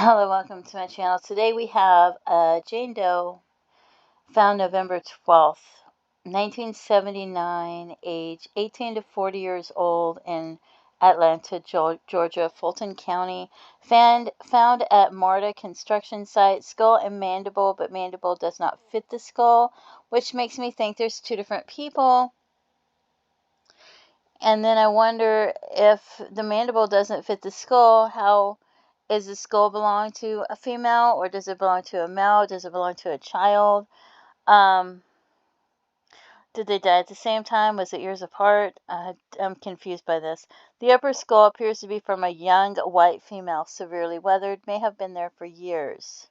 Hello, welcome to my channel. Today we have a Jane Doe found November 12th, 1979, age 18 to 40 years old in Atlanta, Georgia, Fulton County. Found at MARTA construction site, skull and mandible, but mandible does not fit the skull, which makes me think there's two different people. And then I wonder if the mandible doesn't fit the skull, how is the skull belong to a female, or does it belong to a male? Does it belong to a child? Did they die at the same time? Was it years apart? I'm confused by this. The upper skull appears to be from a young white female, severely weathered, may have been there for years.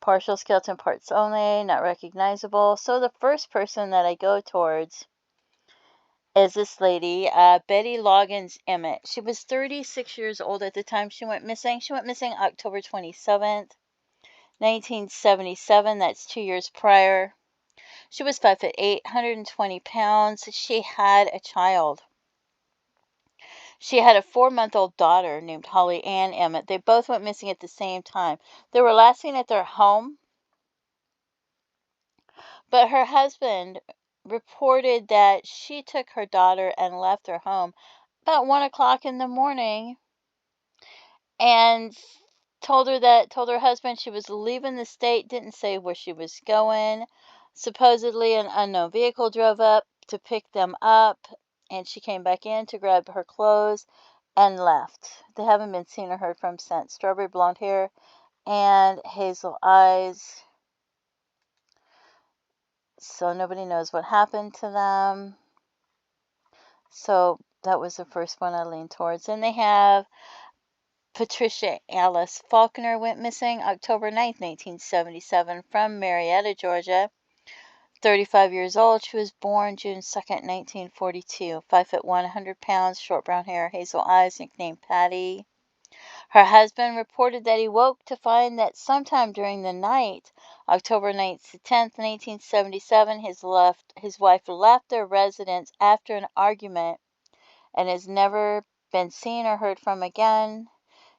Partial skeleton parts only, not recognizable. So the first person that I go towards is this lady, Betty Loggins Emmett. She was 36 years old at the time she went missing. She went missing October 27th, 1977. That's 2 years prior. She was 5'8", 120 pounds. She had a child. She had a 4-month-old daughter named Holly Ann Emmett. They both went missing at the same time. They were last seen at their home, but her husband reported that she took her daughter and left her home about 1 o'clock in the morning and told her husband she was leaving the state, didn't say where she was going. Supposedly an unknown vehicle drove up to pick them up, and she came back in to grab her clothes and left. They haven't been seen or heard from since. Strawberry blonde hair and hazel eyes. So nobody knows what happened to them. So that was the first one I leaned towards. And they have Patricia Alice Faulkner went missing October 9th, 1977 from Marietta, Georgia. 35 years old. She was born June 2nd, 1942. 5'1", 100 pounds, short brown hair, hazel eyes, nicknamed Patty. Her husband reported that he woke to find that sometime during the night, October 9th to 10th, 1977, his wife left their residence after an argument and has never been seen or heard from again.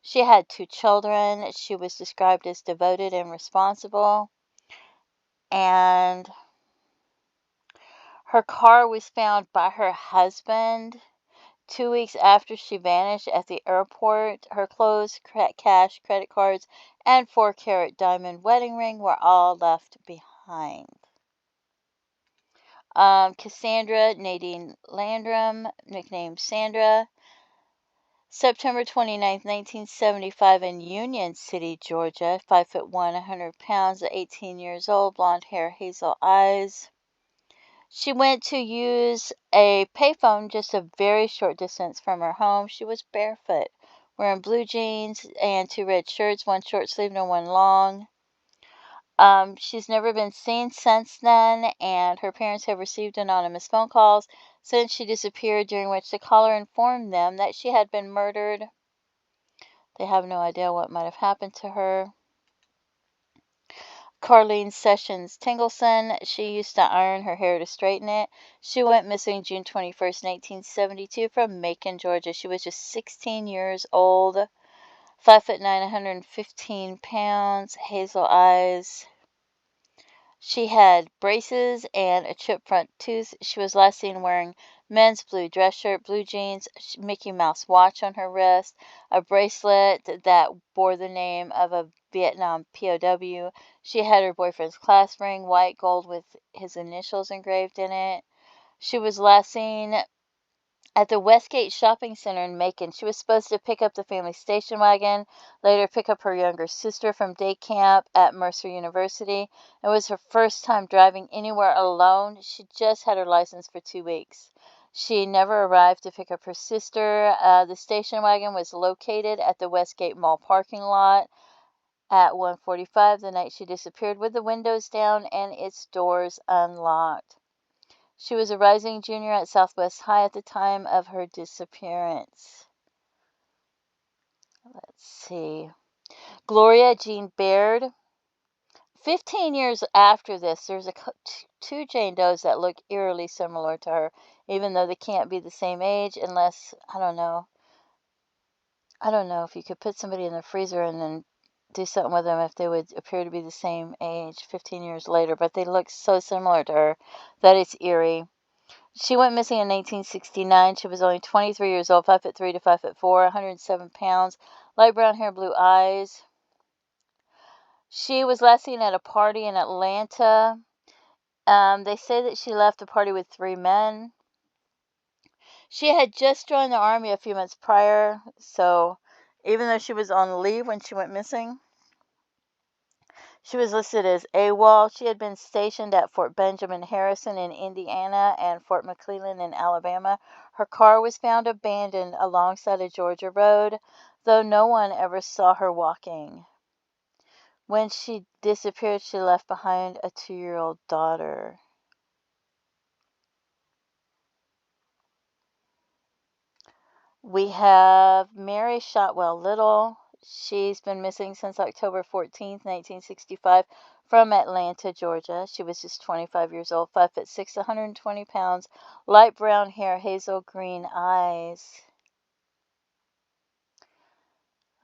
She had 2 children. She was described as devoted and responsible. And her car was found by her husband 2 weeks after she vanished at the airport. Her clothes, cash, credit cards, and 4-carat diamond wedding ring were all left behind. Cassandra Nadine Landrum, nicknamed Sandra. September 29th, 1975 in Union City, Georgia. 5'1", 100 pounds, 18 years old, blonde hair, hazel eyes. She went to use a payphone just a very short distance from her home. She was barefoot, wearing blue jeans and 2 red shirts, 1 short sleeved and 1 long. She's never been seen since then, and her parents have received anonymous phone calls since she disappeared, during which the caller informed them that she had been murdered. They have no idea what might have happened to her. Carlene Sessions Tengelsen, she used to iron her hair to straighten it. She went missing June 21st, 1972 from Macon, Georgia. She was just 16 years old, 5'9", 115 pounds, hazel eyes. She had braces and a chipped front tooth. She was last seen wearing men's blue dress shirt, blue jeans, Mickey Mouse watch on her wrist, a bracelet that bore the name of a Vietnam POW. She had her boyfriend's class ring, white gold with his initials engraved in it. She was last seen at the Westgate Shopping Center in Macon. She was supposed to pick up the family station wagon, later pick up her younger sister from day camp at Mercer University. It was her first time driving anywhere alone. She just had her license for 2 weeks. She never arrived to pick up her sister. The station wagon was located at the Westgate Mall parking lot at 1:45 the night she disappeared, with the windows down and its doors unlocked. She was a rising junior at Southwest High at the time of her disappearance. Let's see. Gloria Jean Baird. 15 years after this, there's 2 Jane Does that look eerily similar to her, even though they can't be the same age unless, I don't know if you could put somebody in the freezer and then do something with them if they would appear to be the same age 15 years later, but they look so similar to her that it's eerie. She went missing in 1969. She was only 23 years old, 5'3" to 5'4", 107 pounds, light brown hair, blue eyes. She was last seen at a party in Atlanta. They say that she left the party with 3 men. She had just joined the Army a few months prior, so even though she was on leave when she went missing, she was listed as AWOL. She had been stationed at Fort Benjamin Harrison in Indiana and Fort McClellan in Alabama. Her car was found abandoned alongside a Georgia road, though no one ever saw her walking. When she disappeared, she left behind a 2-year-old daughter. We have Mary Shotwell Little. She's been missing since October 14th, 1965, from Atlanta, Georgia. She was just 25 years old, 5'6", 120 pounds, light brown hair, hazel green eyes.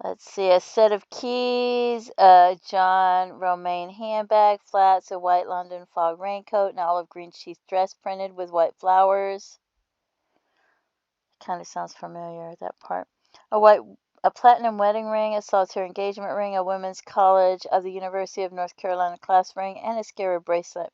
Let's see, a set of keys, a John Romaine handbag, flats, a white London fog raincoat, an olive green sheath dress printed with white flowers. Kind of sounds familiar, that part. A platinum wedding ring, a solitaire engagement ring, a women's college of the University of North Carolina class ring, and a scarab bracelet.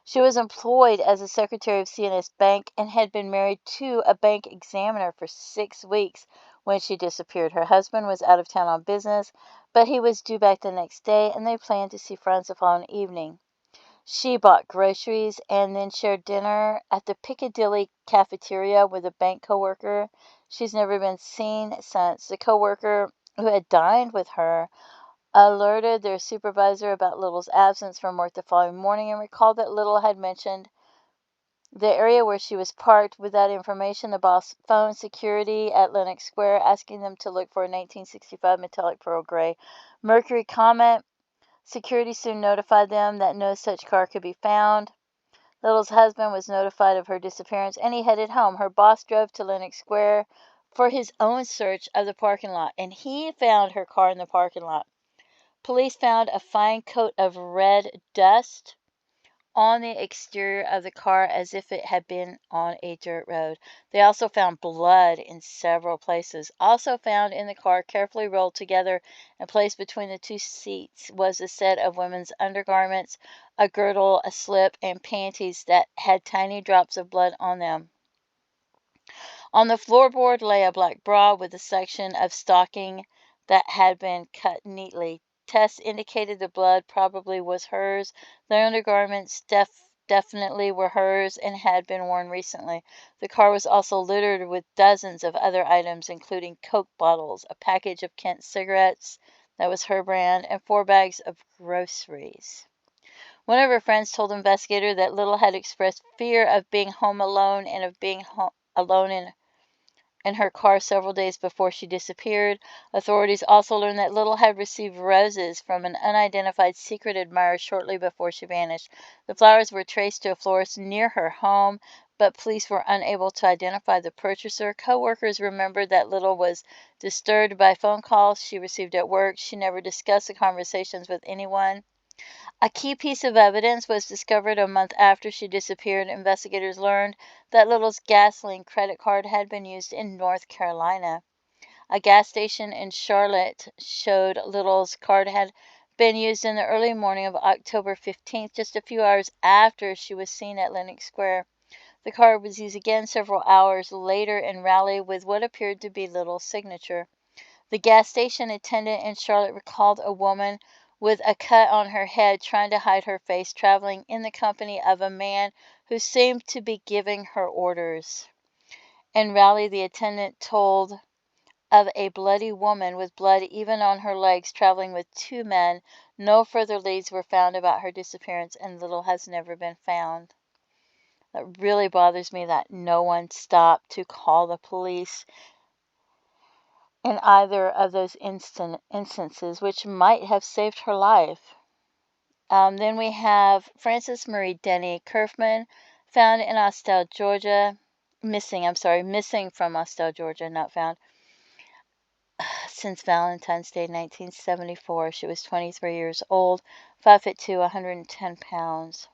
She was employed as a secretary of C&S Bank and had been married to a bank examiner for 6 weeks when she disappeared. Her husband was out of town on business, but he was due back the next day, and they planned to see friends the following evening. She bought groceries and then shared dinner at the Piccadilly cafeteria with a bank coworker. She's never been seen since. The coworker who had dined with her alerted their supervisor about Little's absence from work the following morning and recalled that Little had mentioned the area where she was parked. With that information, the boss phoned security at Lenox Square, asking them to look for a 1965 metallic pearl gray Mercury Comet. Security soon notified them that no such car could be found. Little's husband was notified of her disappearance, and he headed home. Her boss drove to Lenox Square for his own search of the parking lot, and he found her car in the parking lot. Police found a fine coat of red dust on the exterior of the car as if it had been on a dirt road. They also found blood in several places. Also found in the car, carefully rolled together and placed between the 2 seats, was a set of women's undergarments, a girdle, a slip, and panties that had tiny drops of blood on them. On the floorboard lay a black bra with a section of stocking that had been cut neatly. Tests indicated the blood probably was hers. The undergarments definitely were hers and had been worn recently. The car was also littered with dozens of other items, including Coke bottles, a package of Kent cigarettes that was her brand, and 4 bags of groceries. One of her friends told the investigator that Little had expressed fear of being home alone and of being alone in her car several days before she disappeared. Authorities also learned that Little had received roses from an unidentified secret admirer shortly before she vanished. The flowers were traced to a florist near her home, but police were unable to identify the purchaser. Co-workers remembered that Little was disturbed by phone calls she received at work. She never discussed the conversations with anyone. A key piece of evidence was discovered a month after she disappeared. Investigators learned that Little's gasoline credit card had been used in North Carolina. A gas station in Charlotte showed Little's card had been used in the early morning of October 15th, just a few hours after she was seen at Lenox Square. The card was used again several hours later in Raleigh with what appeared to be Little's signature. The gas station attendant in Charlotte recalled a woman with a cut on her head trying to hide her face, traveling in the company of a man who seemed to be giving her orders. In Raleigh, the attendant told of a bloody woman with blood even on her legs traveling with 2 men. No further leads were found about her disappearance, and Little has never been found. That really bothers me that no one stopped to call the police in either of those instances, which might have saved her life. Then we have Frances Marie Denney Curfman, found in Austell, Georgia. Missing from Austell, Georgia, not found. since Valentine's Day 1974. She was 23 years old, 5'2", 110 pounds.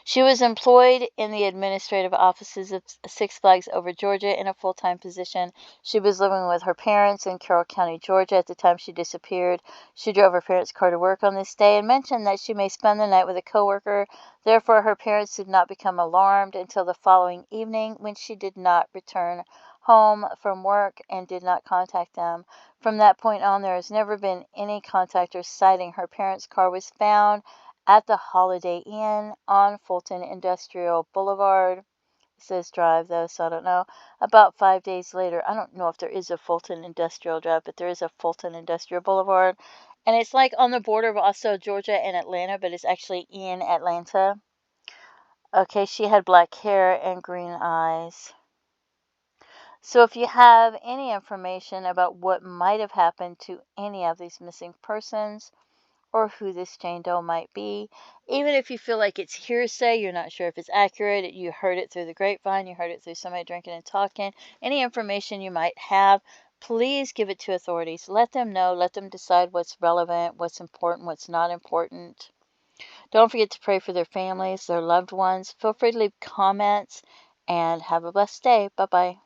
She was employed in the administrative offices of Six Flags Over Georgia in a full-time position. She was living with her parents in Carroll County, Georgia at the time she disappeared. She drove her parents' car to work on this day and mentioned that she may spend the night with a coworker. Therefore, her parents did not become alarmed until the following evening when she did not return home from work and did not contact them. From that point on, there has never been any contact or sighting. Her parents' car was found at the Holiday Inn on Fulton Industrial Boulevard. It says drive though, so I don't know. About 5 days later, I don't know if there is a Fulton Industrial Drive, but there is a Fulton Industrial Boulevard. And it's like on the border of Austell, Georgia and Atlanta, but it's actually in Atlanta. Okay, she had black hair and green eyes. So if you have any information about what might have happened to any of these missing persons, or who this Jane Doe might be, even if you feel like it's hearsay, you're not sure if it's accurate, you heard it through the grapevine, you heard it through somebody drinking and talking, any information you might have, please give it to authorities. Let them know, let them decide what's relevant, what's important, what's not important. Don't forget to pray for their families, their loved ones. Feel free to leave comments, and have a blessed day. Bye-bye.